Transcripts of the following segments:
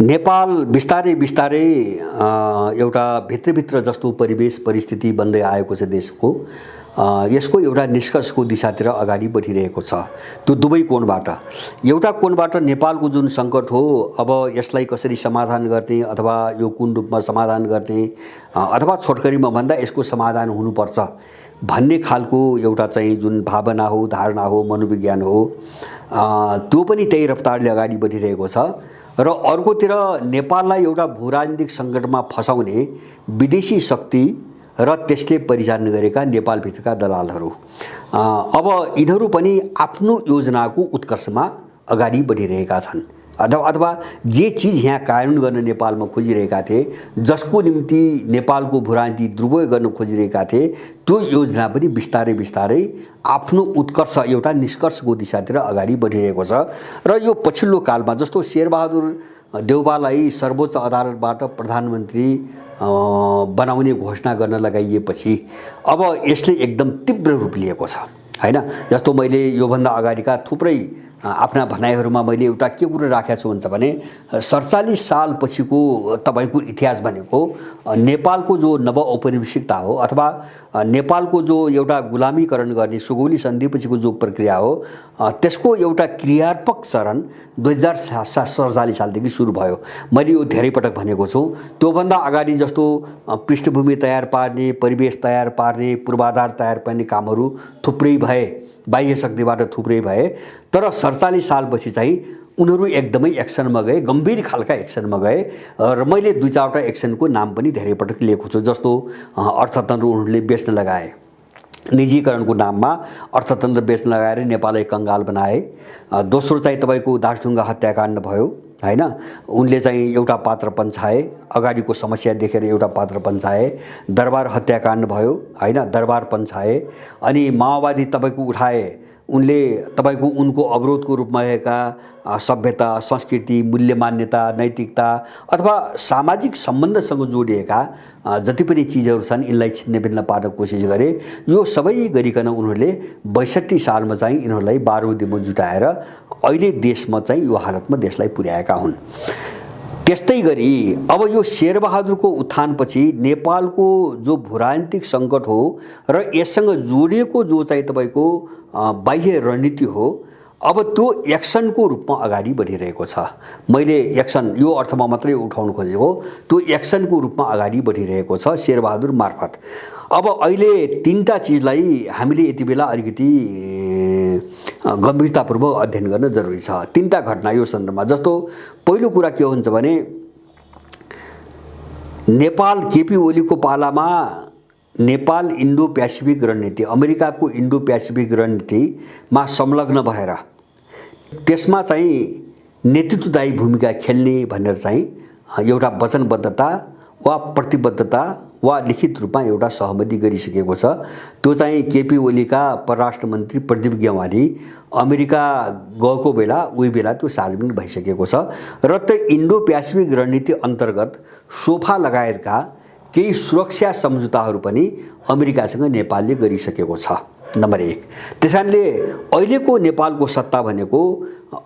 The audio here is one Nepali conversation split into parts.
नेपाल बिस्तारै बिस्तारै एउटा भित्रभित्र जस्तो परिवेश परिस्थिति बन्दै आएको छ देशको। यसको एउटा निष्कर्षको दिशातिर अगाडि बढिरहेको छ। त्यो दुवै कोणबाट, एउटा कोणबाट नेपालको जुन सङ्कट हो, अब यसलाई कसरी समाधान गर्ने अथवा यो कुन रूपमा समाधान गर्ने अथवा छोटकरीमा भन्दा यसको समाधान हुनुपर्छ भन्ने खालको एउटा चाहिँ जुन भावना हो, धारणा हो, मनोविज्ञान हो, त्यो पनि त्यही रफ्तारले अगाडि बढिरहेको छ। र अर्कोतिर नेपाललाई एउटा भूराजनीतिक सङ्कटमा फसाउने विदेशी शक्ति र त्यसले परिचालन गरेका नेपालभित्रका दलालहरू, अब यिनीहरू पनि आफ्नो योजनाको उत्कर्षमा अगाडि बढिरहेका छन्। अथवा जे चिज यहाँ कायम गर्न नेपालमा खोजिरहेका थिए, जसको निम्ति नेपालको भूराजनीति दुर्बल गर्न खोजिरहेका थिए, त्यो योजना पनि बिस्तारै बिस्तारै आफ्नो उत्कर्ष एउटा निष्कर्षको दिशातिर अगाडि बढिरहेको छ। र यो पछिल्लो कालमा जस्तो शेरबहादुर देउवालाई सर्वोच्च अदालतबाट प्रधानमन्त्री बनाउने घोषणा गर्न लगाइएपछि अब यसले एकदम तीव्र रूप लिएको छ, हैन? जस्तो मैले योभन्दा अगाडिका थुप्रै आफ्ना भनाइहरूमा मैले एउटा के कुरा राखेको छु भन्छ भने 47 साल पछिको तपाईको इतिहास भनेको नेपालको जो नव औपनिवेशिकता हो अथवा नेपालको जो एउटा गुलामीकरण गर्ने सुगौली सन्धिपछिको जो प्रक्रिया हो, त्यसको एउटा क्रियात्मक चरण 2047 सालदेखि सुरु भयो। मैले यो धेरै पटक भनेको छु। त्योभन्दा अगाडि जस्तो पृष्ठभूमि तयार पार्ने, परिवेश तयार पार्ने, पूर्वाधार तयार पार्ने कामहरू थुप्रै भए, बाह्य शक्तिबाट थुप्रै भए, तर 47 सालपछि चाहिँ उनीहरू एकदमै एक्सनमा गए, गम्भीर खालका एक्सनमा गए। र मैले दुई चारवटा एक्सनको नाम पनि धेरै पटक लिएको छु। जस्तो अर्थतन्त्र उनीहरूले बेच्न लगाए, निजीकरणको नाममा अर्थतन्त्र बेच्न लगाएर नेपाललाई कङ्गाल बनाए। दोस्रो चाहिँ तपाईँको दासढुङ्गा हत्याकाण्ड भयो, हैन? उनले चाहिँ एउटा पात्र पन्छाए, अगाडिको समस्या देखेर एउटा पात्र पन्छाए। दरबार हत्याकाण्ड भयो, हैन? दरबार पन्छाए। अनि माओवादी तपाईँको उठाए, उनले तपाईँको उनको अवरोधको रूपमा रहेका सभ्यता, संस्कृति, मूल्य मान्यता, नैतिकता अथवा सामाजिक सम्बन्धसँग जोडिएका जति पनि चिजहरू छन्, यिनलाई छिन्नभिन्न पार्न कोसिस गरे। यो सबै गरिकन उनीहरूले 62 सालमा चाहिँ यिनीहरूलाई बारुदीमा जुटाएर अहिले देशमा चाहिँ यो हालतमा देशलाई पुर्याएका हुन्। त्यस्तै गरी अब यो शेरबहादुरको उत्थानपछि नेपालको जो भूराजनीतिक सङ्कट हो र यससँग जोडिएको जो चाहिँ तपाईँको बाह्य रणनीति हो, अब त्यो एक्सनको रूपमा अगाडि बढिरहेको छ। मैले एक्सन यो अर्थमा मात्रै उठाउन खोजेको, त्यो एक्सनको रूपमा अगाडि बढिरहेको छ शेरबहादुर मार्फत। अब अहिले तीनटा चिजलाई हामीले यति बेला अलिकति गम्भीरतापूर्वक अध्ययन गर्न जरुरी छ। तीनटा घटना यो सन्दर्भमा, जस्तो पहिलो कुरा के हुन्छ भने नेपाल केपी ओलीको पालामा नेपाल इन्डो पेसिफिक रणनीति, अमेरिकाको इन्डो पेसिफिक रणनीतिमा संलग्न भएर त्यसमा चाहिँ नेतृत्वदायी भूमिका खेल्ने भनेर चाहिँ एउटा वचनबद्धता वा प्रतिबद्धता वा लिखित रूपमा एउटा सहमति गरिसकेको छ। त्यो चाहिँ केपी ओलीका परराष्ट्र मन्त्री प्रदीप गेवाली अमेरिका गएको बेला उही बेला त्यो सार्वजनिक भइसकेको छ। र त्यो इन्डो पेसिफिक रणनीति अन्तर्गत सोफा लगायतका केही सुरक्षा सम्झौताहरू पनि अमेरिकासँग नेपालले गरिसकेको छ, नम्बर 1। त्यसैले अहिलेको नेपालको सत्ता भनेको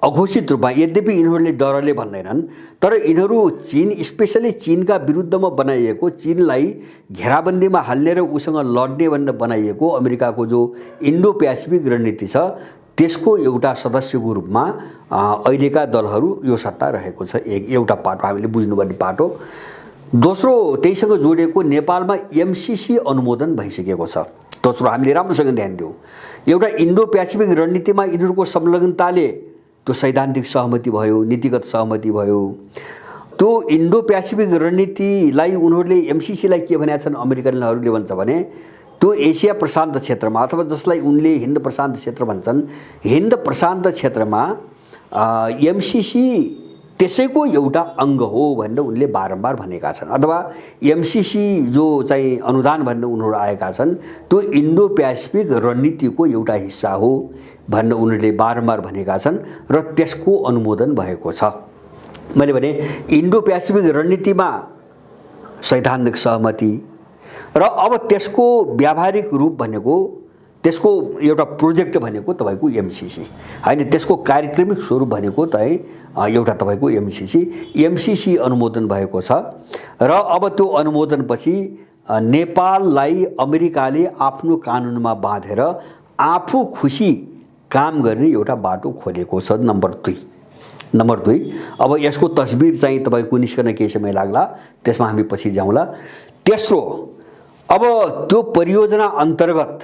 अघोषित रूपमा, यद्यपि यिनीहरूले डरले भन्दैनन्, तर यिनीहरू चीन, स्पेसली चीनका विरुद्धमा बनाइएको, चीनलाई घेराबन्दीमा हाल्ने र उसँग लड्ने भनेर बनाइएको अमेरिकाको जो इन्डो पेसिफिक रणनीति छ, त्यसको एउटा सदस्यको रूपमा अहिलेका दलहरू यो सत्ता रहेको छ। एउटा पाटो हामीले बुझ्नुपर्ने पाटो। दोस्रो, त्यहीसँग जोडिएको नेपालमा एमसीसी अनुमोदन भइसकेको छ। दोस्रो, हामीले राम्रोसँग ध्यान दिउँ, एउटा इन्डो पेसिफिक रणनीतिमा यिनीहरूको संलग्नताले त्यो सैद्धान्तिक सहमति भयो, नीतिगत सहमति भयो। त्यो इन्डो पेसिफिक रणनीतिलाई उनीहरूले, एमसीसीलाई के भनेका छन् अमेरिकनहरूले भन्छ भने, त्यो एसिया प्रशान्त क्षेत्रमा अथवा जसलाई उनले हिन्द प्रशान्त क्षेत्र भन्छन्, हिन्द प्रशान्त क्षेत्रमा एमसीसी त्यसैको एउटा अङ्ग हो भनेर उनले बारम्बार भनेका छन्। अथवा एमसीसी जो चाहिँ अनुदान भनेर उनीहरू आएका छन्, त्यो इन्डो पेसिफिक रणनीतिको एउटा हिस्सा हो भनेर उनीहरूले बारम्बार भनेका छन् र त्यसको अनुमोदन भएको छ। मैले भने इन्डो पेसिफिक रणनीतिमा सैद्धान्तिक सहमति र अब त्यसको व्यावहारिक रूप भनेको त्यसको एउटा प्रोजेक्ट भनेको तपाईँको एमसिसी होइन, त्यसको कार्यक्रमिक स्वरूप भनेको चाहिँ एउटा तपाईँको एमसिसी अनुमोदन भएको छ। र अब त्यो अनुमोदनपछि नेपाललाई अमेरिकाले आफ्नो कानुनमा बाँधेर आफू खुसी काम गर्ने एउटा बाटो खोलेको छ। नम्बर 2 अब यसको तस्बिर चाहिँ तपाईँको निस्कन केही समय लाग्ला, त्यसमा हामी पछि जाउँला। तेस्रो, अब त्यो परियोजना अन्तर्गत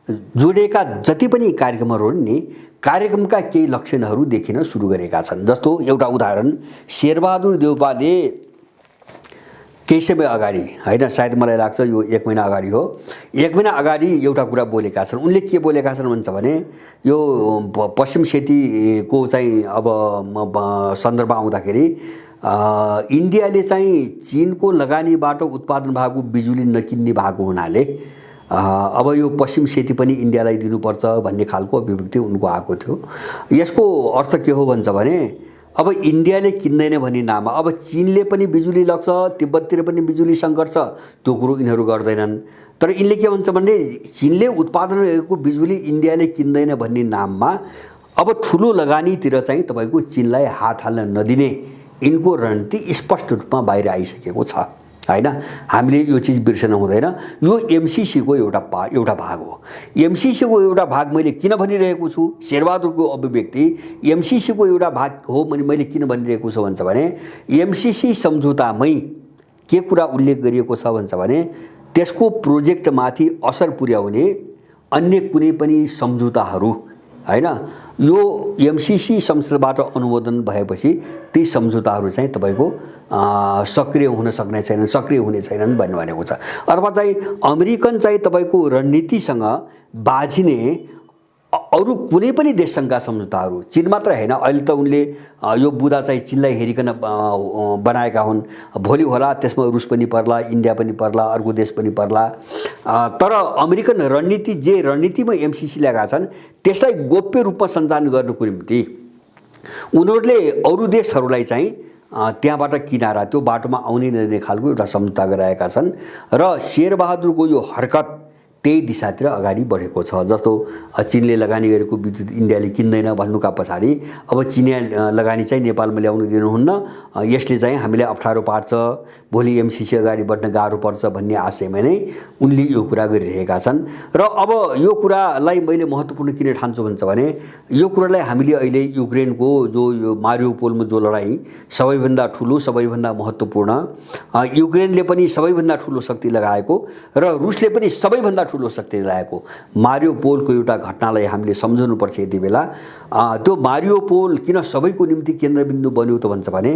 जोडिएका जति पनि कार्यक्रमहरू नि, कार्यक्रमका केही लक्षणहरू देखिन सुरु गरेका छन्। जस्तो एउटा उदाहरण, शेरबहादुर देउपाले केही समय अगाडि होइन, सायद मलाई लाग्छ यो 1 महिना अगाडि हो, 1 महिना अगाडि एउटा कुरा बोलेका छन्। उनले के बोलेका छन् भन्छ भने यो पश्चिम सेतीको चाहिँ अब सन्दर्भ आउँदाखेरि इन्डियाले चाहिँ चीनको लगानीबाट उत्पादन भएको बिजुली नकिन्ने भएको हुनाले अब यो पश्चिम सेती पनि इन्डियालाई दिनुपर्छ भन्ने खालको अभिव्यक्ति उनको आएको थियो। यसको अर्थ के हो भन्छ भने अब इन्डियाले किन्दैन भन्ने नाममा अब चीनले पनि बिजुली लग्छ, तिब्बततिर पनि बिजुली सङ्कट छ, त्यो कुरो यिनीहरू गर्दैनन्। तर यिनले के भन्छ भने चीनले उत्पादन गरेको बिजुली इन्डियाले किन्दैन भन्ने नाममा अब ठुलो लगानीतिर चाहिँ तपाईँको चीनलाई हात हाल्न नदिने यिनको रणनीति स्पष्ट रूपमा बाहिर आइसकेको छ होइन। हामीले यो चिज बिर्सन हुँदैन। यो एमसिसीको एउटा भाग हो। एमसिसीको एउटा भाग मैले किन भनिरहेको छु, शेरबहादुरको अभिव्यक्ति एमसिसीको एउटा भाग हो मैले किन भनिरहेको छु भन्छ भने एमसिसी सम्झौतामै के कुरा उल्लेख गरिएको छ भन्छ भने त्यसको प्रोजेक्टमाथि असर पुर्याउने अन्य कुनै पनि सम्झौताहरू होइन, यो एमसिसी संसदबाट अनुमोदन भएपछि ती सम्झौताहरू चाहिँ तपाईँको सक्रिय हुन सक्ने छैनन्, सक्रिय हुने छैनन् भनेको छ। अथवा चाहिँ अमेरिकन चाहिँ तपाईँको रणनीतिसँग बाझिने अरू कुनै पनि देशसँगका सम्झौताहरू, चीन मात्र होइन, अहिले त उनले यो बुँदा चाहिँ चीनलाई हेरिकन बनाएका हुन्, भोलि होला त्यसमा रुस पनि पर्ला, इन्डिया पनि पर्ला, अर्को देश पनि पर्ला। तर अमेरिकन रणनीति जे रणनीतिमा एमसिसी ल्याएका छन् त्यसलाई गोप्य रूपमा सञ्चालन गर्नुको निम्ति उनीहरूले अरू देशहरूलाई चाहिँ त्यहाँबाट किनारा त्यो बाटोमा आउनै नदिने खालको एउटा सम्झौता गराएका छन्। र शेरबहादुरको यो हरकत त्यही दिशातिर अगाडि बढेको छ। जस्तो चीनले लगानी गरेको विद्युत इन्डियाले किन्दैन भन्नुका पछाडि अब चिनिया लगानी चाहिँ नेपालमा ल्याउनु दिनुहुन्न, यसले चाहिँ हामीलाई अप्ठ्यारो पार्छ, भोलि एमसिसी अगाडि बढ्न गाह्रो पर्छ भन्ने आशयमा नै उनले यो कुरा गरिरहेका छन्। र अब यो कुरालाई मैले महत्त्वपूर्ण किन ठान्छु भन्छ भने यो कुरालाई हामीले अहिले युक्रेनको जो यो मारिउपोलमा जो लडाईँ सबैभन्दा ठुलो, सबैभन्दा महत्त्वपूर्ण, युक्रेनले पनि सबैभन्दा ठुलो शक्ति लगाएको र रुसले पनि सबैभन्दा ठुलो शक्ति लगाएको मारिउपोलको एउटा घटनालाई हामीले सम्झनुपर्छ। यति बेला त्यो मारिउपोल किन सबैको निम्ति केन्द्रबिन्दु बन्यो त भन्छ भने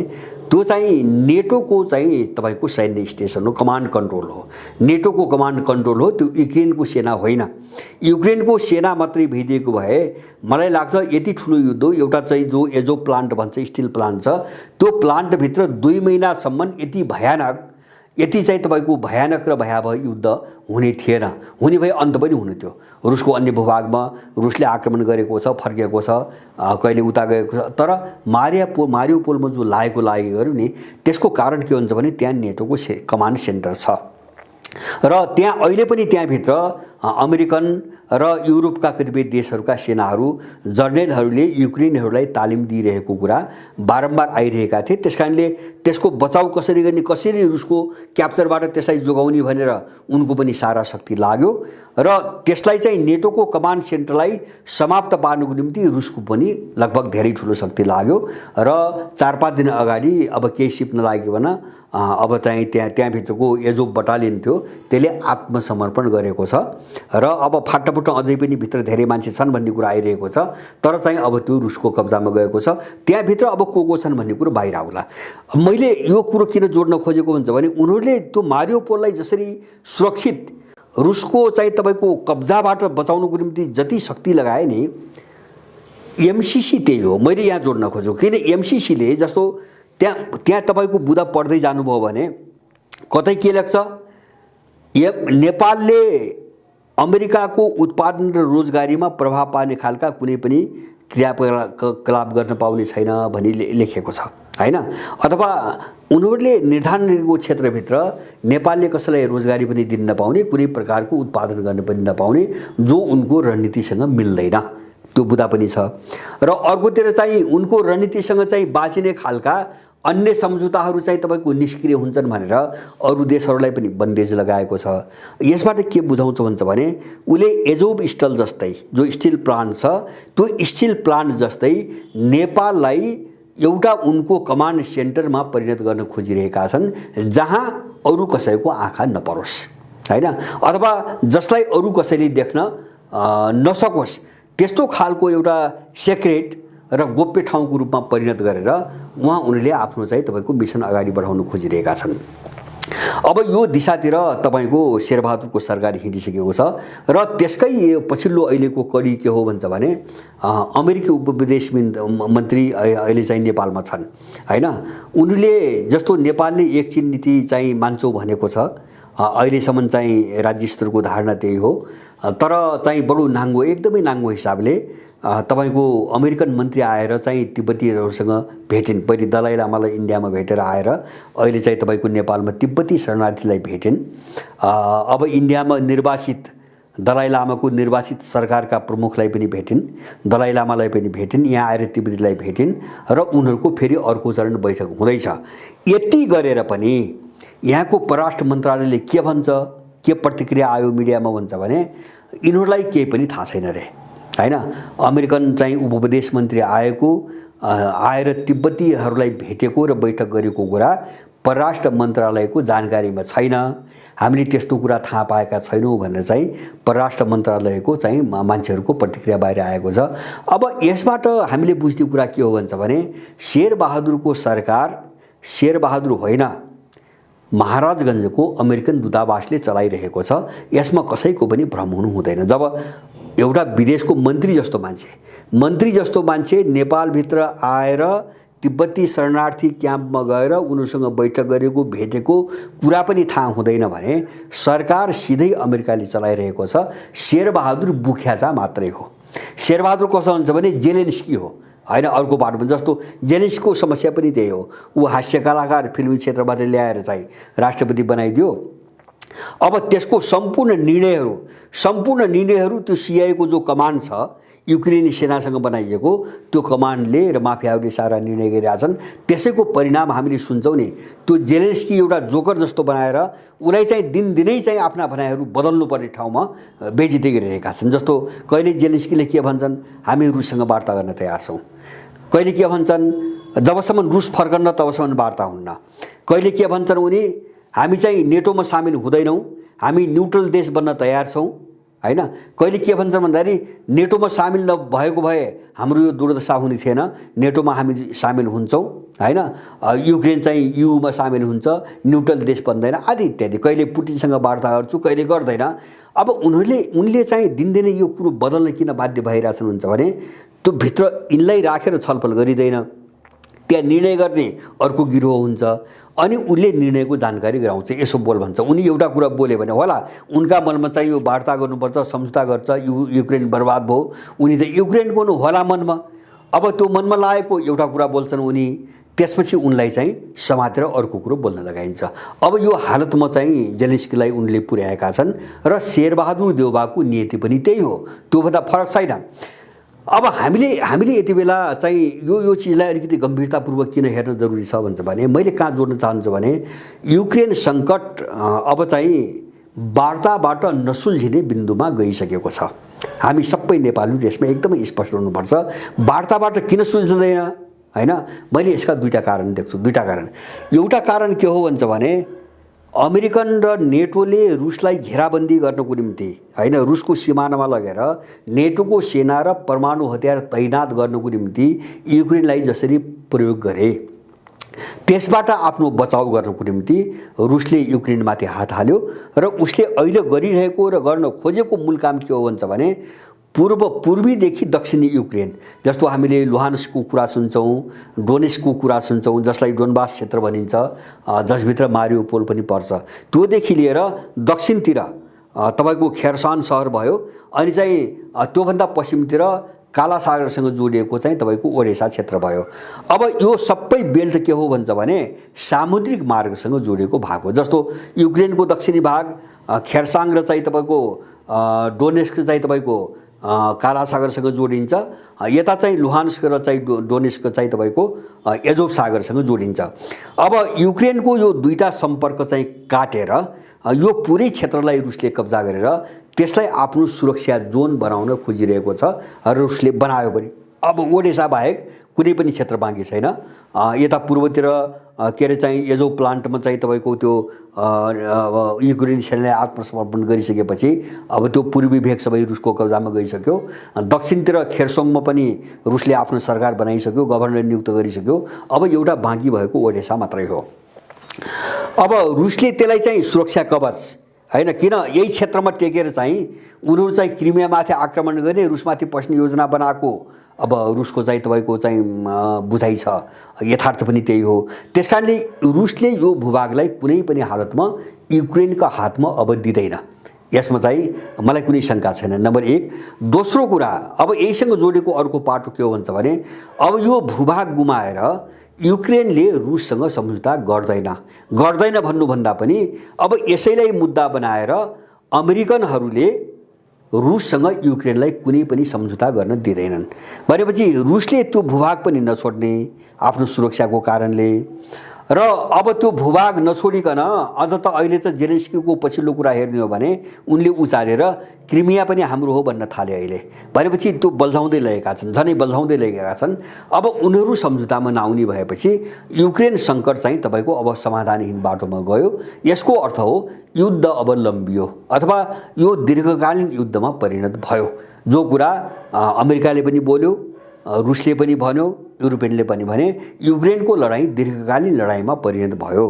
त्यो चाहिँ नेटोको चाहिँ तपाईँको सैन्य स्टेसन हो, कमान्ड कन्ट्रोल हो, नेटोको कमान्ड कन्ट्रोल हो, त्यो युक्रेनको सेना होइन। युक्रेनको सेना मात्रै भइदिएको भए मलाई लाग्छ यति ठुलो युद्ध एउटा चाहिँ जो एजो प्लान्ट भन्छ, स्टिल प्लान्ट छ, त्यो प्लान्टभित्र 2 महिनासम्म यति चाहिँ तपाईँको भयानक र भयावह युद्ध हुने थिएन। हुने भए अन्त पनि हुने थियो। रुसको अन्य भूभागमा रुसले आक्रमण गरेको छ, फर्केको छ, कहिले उता गएको छ। तर मारिउपोलमा जो लागेको गर्यो नि त्यसको कारण के हुन्छ भने त्यहाँ नेटोको कमान्ड सेन्टर छ र त्यहाँ अहिले पनि त्यहाँभित्र अमेरिकन र युरोपका कतिपय देशहरूका सेनाहरू, जर्नेलहरूले युक्रेनीहरूलाई तालिम दिइरहेको कुरा बारम्बार आइरहेका थिए। त्यसकारणले त्यसको बचाउ कसरी गर्ने, कसरी रुसको क्याप्चरबाट त्यसलाई जोगाउने भनेर उनको पनि सारा शक्ति लाग्यो र त्यसलाई चाहिँ नेटोको कमान्ड सेन्टरलाई समाप्त पार्नुको निम्ति रुसको पनि लगभग धेरै ठुलो शक्ति लाग्यो। र 4-5 दिन अगाडि अब केही सिप्न लाग्यो अब चाहिँ त्यहाँभित्रको एजो बटालियन थियो त्यसले आत्मसमर्पण गरेको छ र अब फाटाफुट्टा अझै पनि भित्र धेरै मान्छे छन् भन्ने कुरा आइरहेको छ। तर चाहिँ अब त्यो रुसको कब्जामा गएको छ, त्यहाँभित्र अब को छन् भन्ने कुरो बाहिर आउला। मैले यो कुरो किन जोड्न खोजेको भन्छ भने उनीहरूले त्यो मारिउपोललाई जसरी सुरक्षित रुसको चाहिँ तपाईँको कब्जाबाट बचाउनुको निम्ति जति शक्ति लगाए नि, एमसिसी त्यही हो। मैले यहाँ जोड्न खोजेको किन एमसिसीले जस्तो त्यहाँ तपाईँको बुँदा पढ्दै जानुभयो भने कतै के लाग्छ, नेपालले अमेरिकाको उत्पादन र रोजगारीमा प्रभाव पार्ने खालका कुनै पनि क्रियाकलाप गर्न पाउने छैन भनी लेखेको छ हैन, अथवा उनीहरूले निर्धारण गरेको क्षेत्रभित्र नेपालले कसैलाई रोजगारी पनि दिन नपाउने, कुनै प्रकारको उत्पादन गर्न पनि नपाउने, जो उनको रणनीतिसँग मिल्दैन, त्यो बुदा पनि छ। र अर्कोतिर चाहिँ उनको रणनीतिसँग चाहिँ बाँचिने खालका अन्य सम्झौताहरू चाहिँ तपाईको निष्क्रिय हुन्छन् भनेर अरू देशहरूलाई पनि बन्देज लगाएको छ। यसबाट के बुझाउँछ भन्छ भने उले एजोब स्टिल जस्तै जो स्टिल प्लान्ट छ, त्यो स्टिल प्लान्ट जस्तै नेपाललाई एउटा उनको कमान्ड सेन्टरमा परिणत गर्न खोजिरहेका छन्, जहाँ अरू कसैको आँखा नपरोस् हैन, अथवा जसलाई अरू कसैले देख्न नसकोस्, त्यस्तो खालको एउटा सेक्रेट र गोप्य ठाउँको रूपमा परिणत गरेर उहाँ उनीहरूले आफ्नो चाहिँ तपाईको मिसन अगाडि बढाउन खोजिरहेका छन्। अब यो दिशातिर तपाईको शेरबहादुरको सरकार हिँडिसकेको छ र त्यसकै पछिल्लो अहिलेको कडी के हो भन्छ भने अमेरिकी उपविदेश मन्त्री अहिले चाहिँ नेपालमा छन् हैन। उनीहरूले जस्तो नेपालले एक चीन नीति चाहिँ मान्छौँ भनेको छ, अहिलेसम्म चाहिँ राज्य स्तरको धारणा त्यही हो, तर चाहिँ बडो नाङ्गो, एकदमै नाङ्गो हिसाबले तपाईको अमेरिकन मन्त्री आएर चाहिँ तिब्बतीहरूसँग भेटिन्। पहिले दलाई लामालाई इन्डियामा भेटेर आएर अहिले चाहिँ तपाईको नेपालमा तिब्बती शरणार्थीलाई भेटिन्। अब इन्डियामा निर्वाचित दलाई लामाको निर्वाचित सरकारका प्रमुखलाई पनि भेटिन्, दलाई लामालाई पनि भेटिन्, यहाँ आएर तिब्बतीलाई भेटिन् र उनीहरूको फेरि अर्को चरण बैठक हुँदैछ। यति गरेर पनि यहाँको परराष्ट्र मन्त्रालयले के भन्छ, के प्रतिक्रिया आयो मिडियामा भन्छ भने यिनीहरूलाई केही पनि थाहा छैन रे हैन। अमेरिकन चाहिँ उपविदेश मन्त्री आएर तिब्बतीहरूलाई भेटेको र बैठक गरेको कुरा परराष्ट्र मन्त्रालयको जानकारीमा छैन, हामीले त्यस्तो कुरा थाहा पाएका छैनौँ भनेर चाहिँ परराष्ट्र मन्त्रालयको चाहिँ मान्छेहरूको प्रतिक्रिया बाहिर आएको छ। अब यसबाट हामीले बुझ्ने कुरा के हो भन्छ भने शेरबहादुरको सरकार शेरबहादुर होइन, महाराजगञ्जको अमेरिकन दूतावासले चलाइरहेको छ। यसमा कसैको पनि भ्रम हुनु हुँदैन। जब एउटा विदेशको मन्त्री जस्तो मान्छे नेपालभित्र आएर तिब्बती शरणार्थी क्याम्पमा गएर उनीहरूसँग बैठक गरेको भेटेको कुरा पनि थाहा हुँदैन भने सरकार सिधै अमेरिकाले चलाइरहेको छ। शेरबहादुर बुख्याचा मात्रै हो। शेरबहादुर कस्तो हुन्छ भने जेलेन्स्की हो हैन, अर्को बाटोमा जस्तो जेलेन्स्कीको समस्या पनि त्यही हो। ऊ हास्य कलाकार फिल्मी क्षेत्रबाट ल्याएर चाहिँ राष्ट्रपति बनाइदियो। अब त्यसको सम्पूर्ण निर्णयहरू त्यो सिआईको जो कमान्ड छ, युक्रेनी सेनासँग बनाइएको त्यो कमान्डले र माफियाहरूले सारा निर्णय गरिरहेछन्। त्यसैको परिणाम हामीले सुन्छौँ नि। त्यो जेलेन्स्की एउटा जोकर जस्तो बनाएर उसलाई चाहिँ दिनदिनै चाहिँ आफ्ना भनाइहरू बदल्नुपर्ने ठाउँमा बेइज्जती गरिरहेका छन्। जस्तो कहिले जेलेन्स्कीले के भन्छन्, हामी रुससँग वार्ता गर्न तयार छौँ, कहिले के भन्छन् जबसम्म रुस फर्कन्न तबसम्म वार्ता हुन्न, कहिले के भन्छन् उनी हामी चाहिँ नेटोमा सामेल हुँदैनौँ, हामी न्युट्रल देश बन्न तयार छौँ हैन, कहिले के भन्छन् भन्दाखेरि नेटोमा सामेल नभएको भए हाम्रो यो दुर्दशा हुने थिएन, नेटोमा हामी सामेल हुन्छौँ हैन, युक्रेन चाहिँ युमा सामेल हुन्छ, न्युट्रल देश बन्दैन आदि इत्यादि। कहिले पुटिनसँग वार्ता गर्छु, कहिले गर्दैन। अब उनले चाहिँ दिनदिनै यो कुरो बदल्न किन बाध्य भइरहेछन् हुन्छ भने त्यो भित्र यिनलाई राखेर छलफल गरिँदैन, त्यहाँ निर्णय गर्ने अर्को गिरोह हुन्छ अनि उनले निर्णयको जानकारी गराउँछ। यसो बोल भन्छ, उनी एउटा कुरा बोले भने होला उनका मनमा चाहिँ यो वार्ता गर्नुपर्छ, सम्झौता गर्छ, युक्रेन बर्बाद भयो, उनी त युक्रेनको होला मनमा। अब त्यो मनमा लागेको एउटा कुरा बोल्छन् उनी, त्यसपछि उनलाई चाहिँ समातेर अर्को कुरो बोल्न लगाइन्छ। अब यो हालतमा चाहिँ जेलेन्स्कीलाई उनले पुर्याएका छन् र शेरबहादुर देउवाको नियति पनि त्यही हो, त्योभन्दा फरक छैन। अब हामीले यति बेला चाहिँ यो चिजलाई अलिकति गम्भीरतापूर्वक किन हेर्न जरुरी छ भन्छ भने मैले कहाँ जोड्न चाहन्छु भने युक्रेन सङ्कट अब चाहिँ वार्ताबाट नसुल्झिने बिन्दुमा गइसकेको छ। हामी सबै नेपालीहरू यसमा एकदमै स्पष्ट हुनुपर्छ, वार्ताबाट किन सुल्झँदैन हैन। मैले यसका दुईटा कारण देख्छु। एउटा कारण के हो भन्छ भने अमेरिकन र नेटोले रुसलाई घेराबन्दी गर्नको निम्ति हैन, रुसको सिमानामा लगेर नेटोको सेना र परमाणु हतियार तैनात गर्नको निम्ति युक्रेनलाई जसरी प्रयोग गरे, त्यसबाट आफ्नो बचाउ गर्नको निम्ति रुसले युक्रेनमाथि हात हाल्यो र उसले अहिले गरिरहेको र गर्न खोजेको मूल काम के हो भन्छ भने पूर्वीदेखि दक्षिणी युक्रेन, जस्तो हामीले लुहान्स्कको कुरा सुन्छौँ, डोनेस्कको कुरा सुन्छौँ, जसलाई डोनबास क्षेत्र भनिन्छ, जसभित्र मारिउपोल पनि पर्छ, त्योदेखि लिएर दक्षिणतिर तपाईँको खेर्सन सहर भयो, अनि चाहिँ त्योभन्दा पश्चिमतिर काला सागरसँग जोडिएको चाहिँ तपाईँको ओडेसा क्षेत्र भयो। अब यो सबै बेल्ट के हो भन्छ भने सामुद्रिक मार्गसँग जोडिएको भाग हो। जस्तो युक्रेनको दक्षिणी भाग खेर्साङ र चाहिँ तपाईँको डोनेस्क चाहिँ तपाईँको काला सागरसँग जोडिन्छ। यता चाहिँ लुहान्स्क र चाहिँ डोनेस्क चाहिँ तपाईँको एजोभ सागरसँग जोडिन्छ। अब युक्रेनको यो दुईटा सम्पर्क चाहिँ काटेर यो पुरै क्षेत्रलाई रुसले कब्जा गरेर त्यसलाई आफ्नो सुरक्षा जोन बनाउन खोजिरहेको छ र रुसले बनायो पनि। अब ओडेसा बाहेक कुनै पनि क्षेत्र बाँकी छैन। यता पूर्वतिर के अरे चाहिँ एजो प्लान्टमा चाहिँ तपाईँको त्यो युक्रेनी सेनाले आत्मसमर्पण गरिसकेपछि अब त्यो पूर्वी भेग सबै रुसको कब्जामा गइसक्यो। दक्षिणतिर खेर्सोङमा पनि रुसले आफ्नो सरकार बनाइसक्यो, गभर्नर नियुक्त गरिसक्यो। अब एउटा बाँकी भएको ओडेसा मात्रै हो। अब रुसले त्यसलाई चाहिँ सुरक्षा कवच हैन, किन यही क्षेत्रमा टेकेर चाहिँ उनीहरू चाहिँ क्रिमियामाथि आक्रमण गर्ने, रुसमाथि पस्ने योजना बनाएको अब रुसको चाहिँ तपाईँको चाहिँ बुझाइ छ। यथार्थ पनि त्यही हो। त्यसकारणले रुसले यो भूभागलाई कुनै पनि हालतमा युक्रेनका हातमा अब दिँदैन। यसमा चाहिँ मलाई कुनै शङ्का छैन, नम्बर 1। दोस्रो कुरा, अब यहीसँग जोडेको अर्को पाटो के हो भन्छ भने अब यो भूभाग गुमाएर युक्रेनले रुससँग सम्झौता गर्दैन भन्नुभन्दा पनि अब यसैलाई मुद्दा बनाएर अमेरिकनहरूले रुससँग युक्रेनलाई कुनै पनि सम्झौता गर्न दिँदैनन्। भनेपछि रुसले त्यो भूभाग पनि नछोड्ने आफ्नो सुरक्षाको कारणले, र अब त्यो भूभाग नछोडिकन अझ त अहिले त जेलेन्स्कीको पछिल्लो कुरा हेर्ने हो भने उनले उचालेर क्रिमिया पनि हाम्रो हो भन्न थाले अहिले। भनेपछि त्यो बल्झाउँदै लगेका छन्, झनै बल्झाउँदै लगेका छन्। अब उनीहरू सम्झौतामा नआउने भएपछि युक्रेन सङ्कट चाहिँ तपाईँको अब समाधानहीन बाटोमा गयो। यसको अर्थ हो युद्ध अब लम्बियो अथवा यो दीर्घकालीन युद्धमा परिणत भयो। जो कुरा अमेरिकाले पनि बोल्यो, रुसले पनि भन्यो, युरोपियनले पनि भने युक्रेनको लडाईँ दीर्घकालीन लडाईँमा परिणत भयो।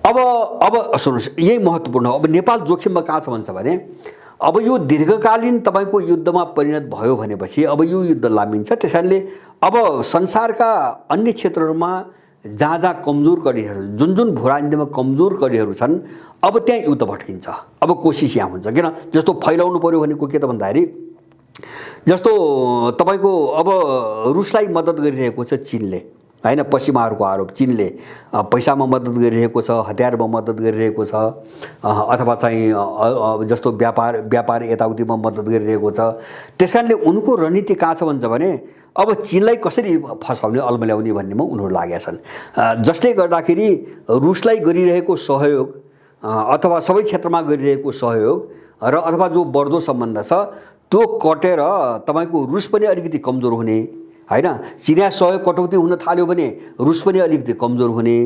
अब सुन्नुहोस्, यही महत्त्वपूर्ण हो। अब नेपाल जोखिममा कहाँ छ भन्छ भने अब यो दीर्घकालीन तपाईँको युद्धमा परिणत भयो भनेपछि अब यो युद्ध लामिन्छ। त्यस कारणले अब संसारका अन्य क्षेत्रहरूमा जहाँ कमजोर कडीहरू, जुन भूराजनीतिमा कमजोर कडीहरू छन्, अब त्यहाँ युद्ध भट्किन्छ। अब कोसिस यहाँ हुन्छ, किन जस्तो फैलाउनु पर्यो भनेको के त भन्दाखेरि जस्तो तपाईँको अब रुसलाई मद्दत गरिरहेको छ चीनले हैन, पश्चिमाहरूको आरोप, चीनले पैसामा मद्दत गरिरहेको छ, हतियारमा मद्दत गरिरहेको छ, अथवा चाहिँ जस्तो व्यापार यताउतिमा मद्दत गरिरहेको छ। त्यसकारणले उनको रणनीति कहाँ छ भन्छ भने अब चीनलाई कसरी फसाउने, अल्मल्याउने भन्नेमा उनीहरू लागेका छन्। जसले गर्दाखेरि रुसलाई गरिरहेको सहयोग अथवा सबै क्षेत्रमा गरिरहेको सहयोग र अथवा जो बढ्दो सम्बन्ध छ त्यो कटेर तपाईँको रुस पनि अलिकति कमजोर हुने हैन, चिनिया सहयोग कटौती हुन थाल्यो भने रुस पनि अलिकति कमजोर हुने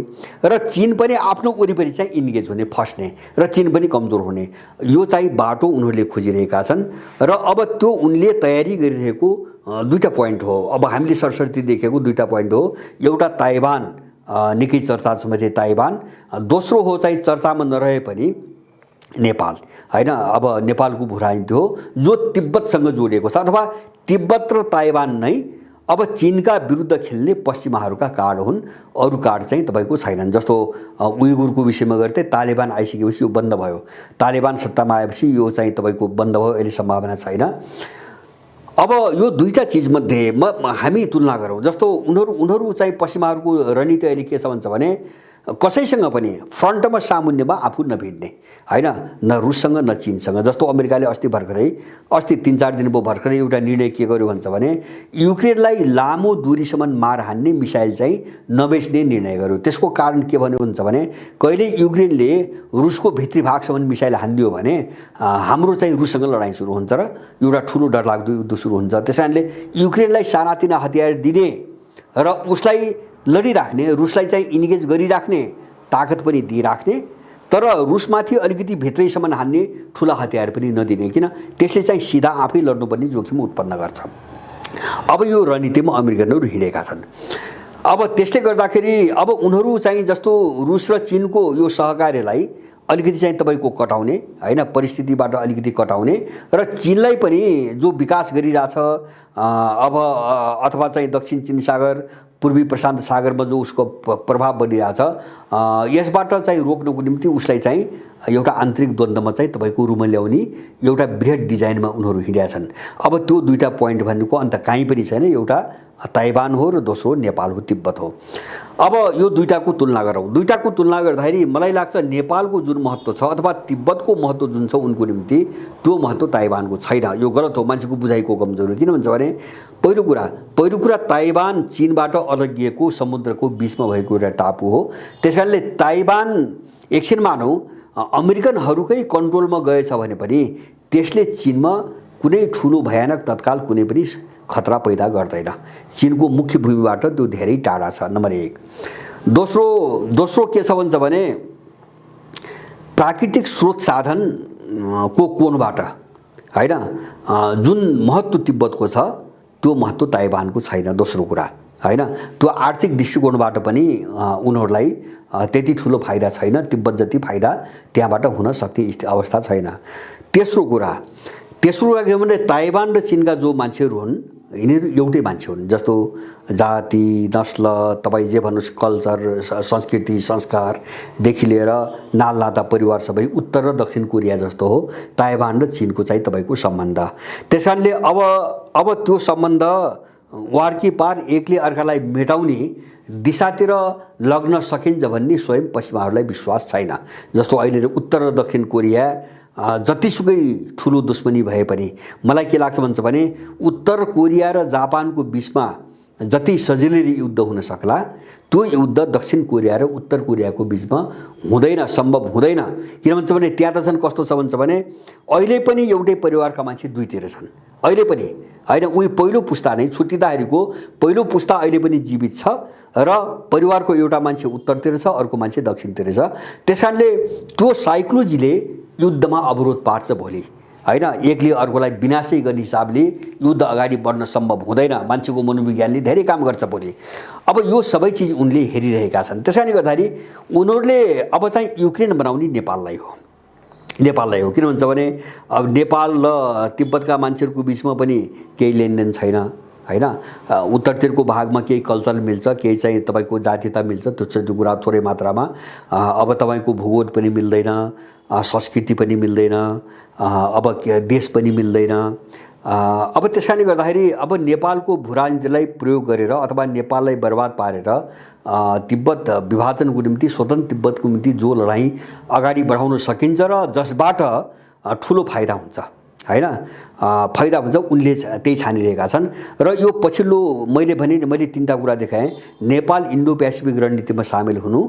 र चीन पनि आफ्नो वरिपरि चाहिँ इन्गेज हुने, फस्ने र चीन पनि कमजोर हुने, यो चाहिँ बाटो उनीहरूले खोजिरहेका छन्। र अब त्यो उनले तयारी गरिरहेको दुईटा पोइन्ट हो। अब हामीले सरसर्ती देखेको दुईटा पोइन्ट हो। एउटा ताइवान, निकै चर्चामा चाहिँ ताइवान, दोस्रो हो चाहिँ चर्चामा नरहे पनि नेपाल हैन। अब नेपालको भूराजनीति हो जो तिब्बतसँग जोडिएको छ, अथवा तिब्बत र ताइवान नै अब चीनका विरुद्ध खेल्ने पश्चिमाहरूका कार्ड हुन्, अरू कार्ड चाहिँ तपाईँको छैनन्। जस्तो उइगुरको विषयमा गर्दै तालिबान आइसकेपछि यो बन्द भयो, तालिबान सत्तामा आएपछि यो चाहिँ तपाईँको बन्द भयो, अहिले सम्भावना छैन। अब यो दुईटा चिजमध्ये हामी तुलना गरौँ। जस्तो उनीहरू चाहिँ पश्चिमाहरूको रणनीति अहिले के छ भन्छ भने कसैसँग पनि फ्रन्टमा सामुन्यमा आफू नभिड्ने हैन, न रुससँग न चीनसँग। जस्तो अमेरिकाले अस्ति 3-4 दिन भयो भर्खरै एउटा निर्णय के गर्यो भन्छ भने युक्रेनलाई लामो दूरीसम्म मार हान्ने मिसाइल चाहिँ नबेच्ने निर्णय गर्यो। त्यसको कारण के भन्यो भन्छ भने कहिले युक्रेनले रुसको भित्री भागसम्म मिसाइल हानिदियो भने हाम्रो चाहिँ रुससँग लडाईँ सुरु हुन्छ र एउटा ठुलो डरलाग्दो युद्ध सुरु हुन्छ। त्यसैले युक्रेनलाई सानातिना हतियार दिने र उसलाई लडिराख्ने, रुसलाई चाहिँ इन्गेज गरिराख्ने ताकत पनि दिइराख्ने, तर रुसमाथि अलिकति भित्रैसम्म हान्ने ठुला हतियार पनि नदिने, किन त्यसले चाहिँ सिधा आफै लड्नुपर्ने जोखिम उत्पन्न गर्छ। अब यो रणनीतिमा अमेरिकनहरू हिँडेका छन्। अब त्यसले गर्दाखेरि अब उनीहरू चाहिँ जस्तो रुस र चीनको यो सहकार्यलाई अलिकति चाहिँ तपाईँको कटाउने हैन, परिस्थितिबाट अलिकति कटाउने र चीनलाई पनि जो विकास गरिरहेछ अब अथवा चाहिँ दक्षिण चीन सागर पूर्वी प्रशान्त सागरमा जो उसको प्रभाव बढिरहेछ यसबाट चाहिँ रोक्नको निम्ति उसलाई चाहिँ एउटा आन्तरिक द्वन्द्वमा चाहिँ तपाईको रुम ल्याउने एउटा बृहत डिजाइनमा उनीहरू हिँडेका छन्। अब त्यो दुईटा पोइन्ट भनेको अन्त कहीँ पनि छैन, एउटा ताइवान हो र दोस्रो नेपाल हो, तिब्बत हो। अब यो दुईटाको तुलना गरौँ। दुईटाको तुलना गर्दाखेरि मलाई लाग्छ नेपालको जुन महत्त्व छ अथवा तिब्बतको महत्त्व जुन छ उनको निम्ति त्यो महत्त्व ताइवानको छैन। यो गलत हो, मान्छेको बुझाइको कमजोरी। किन भन्छ भने पहिलो कुरा ताइवान चीनबाट अलगिएको समुद्रको बिचमा भएको एउटा टापु हो। त्यसकारणले ताइवान एकछिन मानौँ अमेरिकनहरूकै कन्ट्रोलमा गएछ भने पनि त्यसले चीनमा कुनै ठुलो भयानक तत्काल कुनै पनि खतरा पैदा गर्दैन। चीनको मुख्य भूमिबाट त्यो धेरै टाढा छ, नम्बर 1। दोस्रो के छ भन्छ भने प्राकृतिक स्रोत साधन को कोणबाट हैन जुन महत्त्व तिब्बतको छ त्यो महत्त्व ताइवानको छैन। दोस्रो कुरा हैन त्यो आर्थिक दृष्टिकोणबाट पनि उनीहरूलाई त्यति ठुलो फाइदा छैन, तिब्बत जति फाइदा त्यहाँबाट हुन सक्ने अवस्था छैन। तेस्रो कुरा के भने ताइवान र चीनका जो मान्छेहरू हुन् यिनीहरू एउटै मान्छे हुन्। जस्तो जाति नस्ल तपाईँ जे भन्नुहोस्, कल्चर संस्कृति संस्कारदेखि लिएर नालनाता परिवार सबै उत्तर र दक्षिण कोरिया जस्तो हो ताइवान र चीनको चाहिँ तपाईँको सम्बन्ध। त्यस कारणले अब त्यो सम्बन्ध वारकी पार एकले अर्कालाई मेटाउने दिशातिर लग्न सकिन्छ भन्ने स्वयं पश्चिमाहरूलाई विश्वास छैन। जस्तो अहिले उत्तर र दक्षिण कोरिया जतिसुकै ठुलो दुश्मनी भए पनि मलाई के लाग्छ भन्छ भने उत्तर कोरिया र जापानको बिचमा जति सजिलै युद्ध हुन सक्ला त्यो युद्ध दक्षिण कोरिया र उत्तर कोरियाको बिचमा हुँदैन, सम्भव हुँदैन। किन भन्छ भने त्यहाँ त झन् कस्तो छ भन्छ भने अहिले पनि एउटै परिवारका मान्छे दुईतिर छन्। अहिले पनि हैन, उही पहिलो पुस्ता नै छुट्टिँदाखेरिको पहिलो पुस्ता अहिले पनि जीवित छ र परिवारको एउटा मान्छे उत्तरतिर छ, अर्को मान्छे दक्षिणतिर छ। त्यसकारणले त्यो साइकोलोजीले युद्धमा अवरोध पार्छ भोलि हैन। एकले अर्कोलाई विनाशै गर्ने हिसाबले युद्ध अगाडि बढ्न सम्भव हुँदैन। मान्छेको मनोविज्ञानले धेरै काम गर्छ भोलि। अब यो सबै चिज उनले हेरिरहेका छन्। त्यसकारणले गर्दाखेरि उनीहरूले अब चाहिँ युक्रेन बनाउने नेपाललाई हो। किन भन्छ भने अब नेपाल र तिब्बतका मान्छेहरूको बिचमा पनि केही लेनदेन छैन हैन। उत्तरतिरको भागमा केही कल्चर मिल्छ, केही चाहिँ तपाईँको जातीयता मिल्छ, त्यो कुरा थोरै मात्रामा। अब तपाईँको भूगोल पनि मिल्दैन, संस्कृति पनि मिल्दैन, अब देश पनि मिल्दैन। अब त्यसकारणले गर्दाखेरि अब नेपालको भूराजनीतिलाई प्रयोग गरेर अथवा नेपाललाई बर्बाद पारेर तिब्बत विभाजनको निम्ति स्वतन्त्र तिब्बतको निम्ति जो लडाईँ अगाडि बढाउन सकिन्छ र जसबाट ठुलो फाइदा हुन्छ हैन, फाइदा हुन्छ, उनले त्यही छानिरहेका छन्। र यो पछिल्लो मैले तीनटा कुरा देखाएँ। नेपाल इन्डो पेसिफिक रणनीतिमा सामेल हुनु,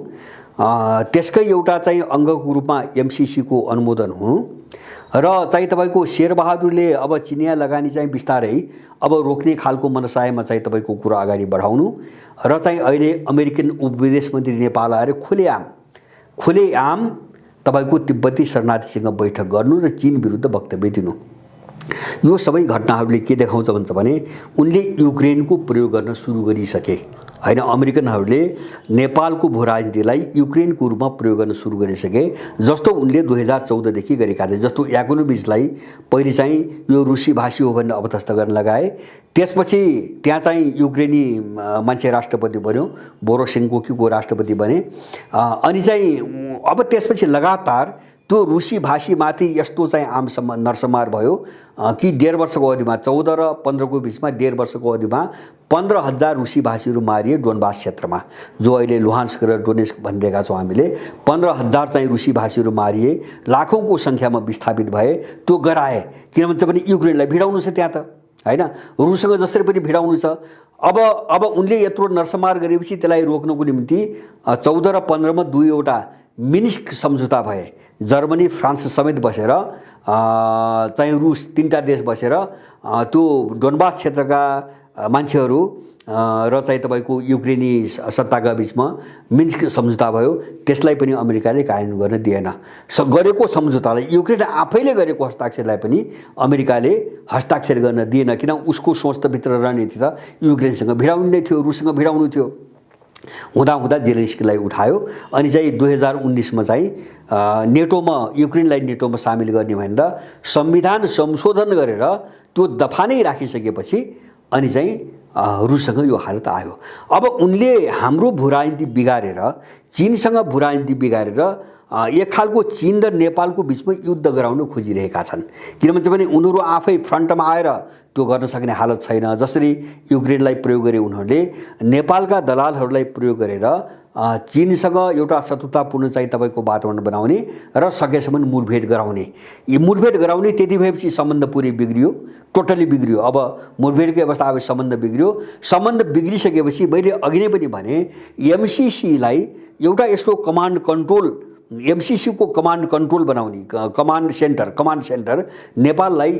त्यसकै एउटा चाहिँ अङ्गको रूपमा एमसिसी को अनुमोदन हुनु र चाहिँ तपाईँको शेरबहादुरले अब चिनिया लगानी चाहिँ बिस्तारै अब रोक्ने खालको मनसायमा चाहिँ तपाईँको कुरा अगाडि बढाउनु र चाहिँ अहिले अमेरिकन उपविदेश मन्त्री नेपाल आएर खुलेआम तपाईँको तिब्बती शरणार्थीसँग बैठक गर्नु र चीन विरुद्ध वक्तव्य दिनु। यो सबै घटनाहरूले के देखाउँछ भन्छ भने उनले युक्रेनको प्रयोग गर्न सुरु गरिसके हैन। अमेरिकनहरूले नेपालको भूराजनीतिलाई युक्रेनको रूपमा प्रयोग गर्न सुरु गरिसके, जस्तो उनले 2014 देखि गरेका थिए। जस्तो याकुनुभिचलाई पहिले चाहिँ यो रुसी भाषी हो भनेर अपदस्थ गर्न लगाए, त्यसपछि त्यहाँ चाहिँ युक्रेनी मान्छे राष्ट्रपति बन्यो, बोरोसेन्कोको राष्ट्रपति बने। अनि चाहिँ अब त्यसपछि लगातार त्यो रुसी भाषीमाथि यस्तो चाहिँ आम नरसंहार भयो कि 1.5 वर्षको अवधिमा 14 र 15 को बिचमा 1.5 वर्षको अवधिमा 15,000 रुसी भाषीहरू मारिए डोनबास क्षेत्रमा, जो अहिले लुहान्स्क र डोनेस्क भनिरहेका छौँ हामीले। 15,000 चाहिँ रुसी भाषीहरू मारिए, लाखौँको सङ्ख्यामा विस्थापित भए। त्यो गराए किन भन्छ भने युक्रेनलाई भिडाउनु छ त्यहाँ त हैन, रुससँग जसरी पनि भिडाउनु छ। अब उनले यत्रो नरसंहार गरेपछि त्यसलाई रोक्नको निम्ति 14 र 15 मा दुईवटा मिन्स्क सम्झौता भए। जर्मनी फ्रान्स समेत बसेर चाहिँ रुस तीनटा देश बसेर त्यो डोनबास क्षेत्रका मान्छेहरू र चाहिँ तपाईँको युक्रेनी सत्ताका बिचमा मिन्स्क सम्झौता भयो। त्यसलाई पनि अमेरिकाले कार्यान्वयन गर्न दिएन। गरेको सम्झौतालाई युक्रेन आफैले गरेको हस्ताक्षरलाई पनि अमेरिकाले हस्ताक्षर गर्न दिएन, किन उसको सोच त भित्र रणनीति त युक्रेनसँग भिडाउनु नै थियो, रुससँग भिडाउनु थियो। हुँदा जेलेन्स्कीलाई उठायो अनि चाहिँ 2019 मा चाहिँ नेटोमा युक्रेनलाई नेटोमा सामेल गर्ने भनेर संविधान संशोधन गरेर त्यो दफा नै राखिसकेपछि अनि चाहिँ रुससँग यो हालत आयो। अब उनले हाम्रो भूराजनीति बिगारेर, चीनसँग भूराजनीति बिगारेर एक खालको चीन र नेपालको बिचमा युद्ध गराउन खोजिरहेका छन्। किन भन्छ भने उनीहरू आफै फ्रन्टमा आएर त्यो गर्न सक्ने हालत छैन। जसरी युक्रेनलाई प्रयोग गरे उनीहरूले, नेपालका दलालहरूलाई प्रयोग गरेर चीनसँग एउटा शत्रुतापूर्ण चाहिँ तपाईँको वातावरण बनाउने र सकेसम्म मुठभेड गराउने। यो मुठभेड गराउने त्यति भएपछि सम्बन्ध पुरै बिग्रियो, टोटली बिग्रियो। अब मुठभेडकै अवस्था अब सम्बन्ध बिग्रियो। सम्बन्ध बिग्रिसकेपछि मैले अघि नै पनि भने एमसीसीलाई एउटा यस्तो कमान्ड कन्ट्रोल, एमसीसी को कमान्ड कन्ट्रोल बनाउने कमान्ड सेन्टर नेपाललाई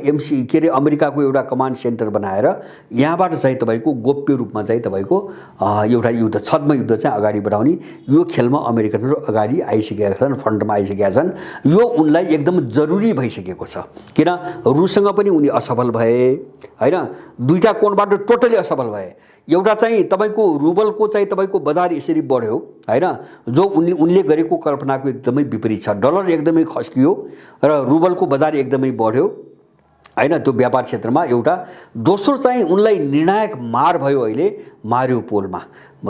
के अरे अमेरिकाको एउटा कमान्ड सेन्टर बनाएर यहाँबाट चाहिँ तपाईँको गोप्य रूपमा चाहिँ तपाईँको एउटा युद्ध, छद्म युद्ध चाहिँ अगाडि बढाउने, यो खेलमा अमेरिकनहरू अगाडि आइसकेका छन्, फ्रन्टमा आइसकेका छन्। यो उनलाई एकदम जरुरी भइसकेको छ। किन रुससँग पनि उनी असफल भए हैन, दुईटा कोणबाट टोटली असफल भए। एउटा चाहिँ तपाईँको रुबलको चाहिँ तपाईँको बजार यसरी बढ्यो हैन, जो उनले गरेको कल्पनाको एकदमै विपरीत छ। डलर एकदमै खस्कियो र रुबलको बजार एकदमै बढ्यो हैन त्यो व्यापार क्षेत्रमा। एउटा दोस्रो चाहिँ उनलाई निर्णायक मार भयो अहिले मारिउपोलमा,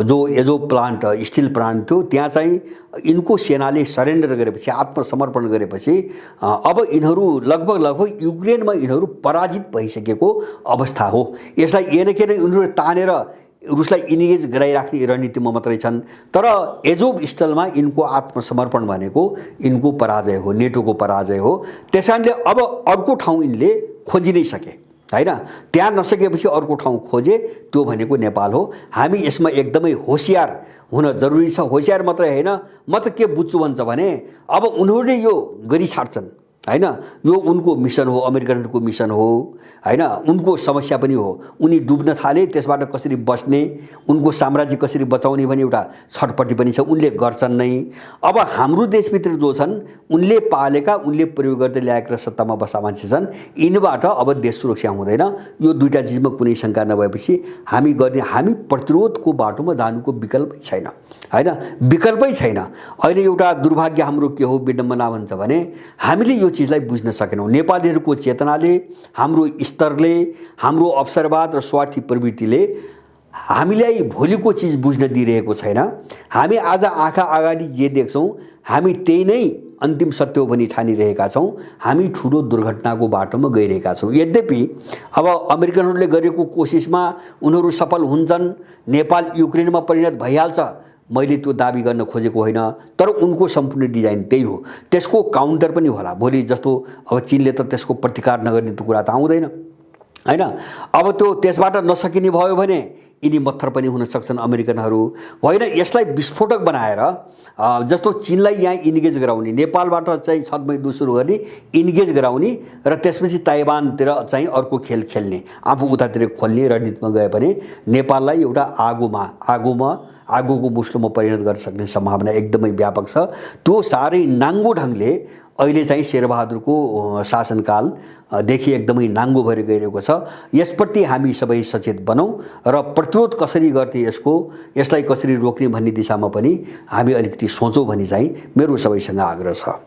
जो एजो प्लान्ट स्टिल प्लान्ट थियो, त्यहाँ चाहिँ यिनको सेनाले सरेन्डर गरेपछि, आत्मसमर्पण गरेपछि अब यिनीहरू लगभग युक्रेनमा यिनीहरू पराजित भइसकेको अवस्था हो। यसलाई एनके उनीहरू तानेर रुसलाई इन्गेज गराइराख्ने रणनीतिमा मात्रै छन्। तर एजोब स्थलमा यिनको आत्मसमर्पण भनेको यिनको पराजय हो, नेटोको पराजय हो। त्यसकारणले अब अर्को ठाउँ यिनले खोजि नै सके हैन। त्यहाँ नसकेपछि अर्को ठाउँ खोजे, त्यो भनेको नेपाल हो। हामी यसमा एकदमै होशियार हुन जरुरी छ। होशियार मात्रै हैन, म त के बुझ्छु भन्छ भने अब उनीहरूले यो गरी छाड्छन् हैन, यो उनको मिसन हो, अमेरिकनहरूको मिसन हो हैन, उनको समस्या पनि हो। उनी डुब्न थाले, त्यसबाट कसरी बस्ने, उनको साम्राज्य कसरी बचाउने भन्ने एउटा छटपट्टि पनि छ, उनले गर्छन् नै। अब हाम्रो देशभित्र जो छन् उनले पालेका, उनले प्रयोग गर्दै ल्याएका सत्तामा बस्दा मान्छे छन्, यिनीबाट अब देश सुरक्षा हुँदैन। यो दुईटा चिजमा कुनै शङ्का नभएपछि हामी प्रतिरोधको बाटोमा जानुको विकल्पै छैन हैन, विकल्पै छैन। अहिले एउटा दुर्भाग्य हाम्रो के हो, विडम्बना भन्छ भने हामीले यो चीजलाई बुझ्न सकेनौँ। नेपालीहरूको चेतनाले, हाम्रो स्तरले, हाम्रो अवसरवाद र स्वार्थी प्रवृत्तिले हामीलाई भोलिको चीज बुझ्न दिइरहेको छैन। हामी आज आँखा अगाडि जे देख्छौँ हामी त्यही नै अन्तिम सत्य हो भनी ठानिरहेका छौँ। हामी ठुलो दुर्घटनाको बाटोमा गइरहेका छौँ। यद्यपि अब अमेरिकनहरूले गरेको कोसिसमा उनीहरू सफल हुन्छन्, नेपाल युक्रेनमा परिणत भइहाल्छ, मैले त्यो दाबी गर्न खोजेको होइन। तर उनको सम्पूर्ण डिजाइन त्यही हो। त्यसको काउन्टर पनि होला भोलि जस्तो। अब चीनले त त्यसको प्रतिकार नगर्ने त कुरा त आउँदैन हैन। अब त्यो त्यसबाट नसकिने भयो भने यिनी मत्थर पनि हुन सक्छन् अमेरिकनहरू। होइन, यसलाई विस्फोटक बनाएर जस्तो चीनलाई यहाँ इन्गेज गराउने, नेपालबाट चाहिँ छद्म युद्ध सुरु गर्ने, इन्गेज गराउने र त्यसपछि ताइवानतिर चाहिँ अर्को खेल खेल्ने, आफू उतातिर खोल्ने रणनीतिमा गए भने नेपाललाई एउटा आगोको मुस्लोमा परिणत गर्न सक्ने सम्भावना एकदमै व्यापक छ। त्यो साह्रै नाङ्गो ढङ्गले अहिले चाहिँ शेरबहादुरको शासनकालदेखि एकदमै नाङ्गो भएर गइरहेको छ। यसप्रति हामी सबै सचेत बनौँ र प्रतिरोध कसरी गर्ने, यसलाई कसरी रोक्ने भन्ने दिशामा पनि हामी अलिकति सोचौँ भन्ने चाहिँ मेरो सबैसँग आग्रह छ।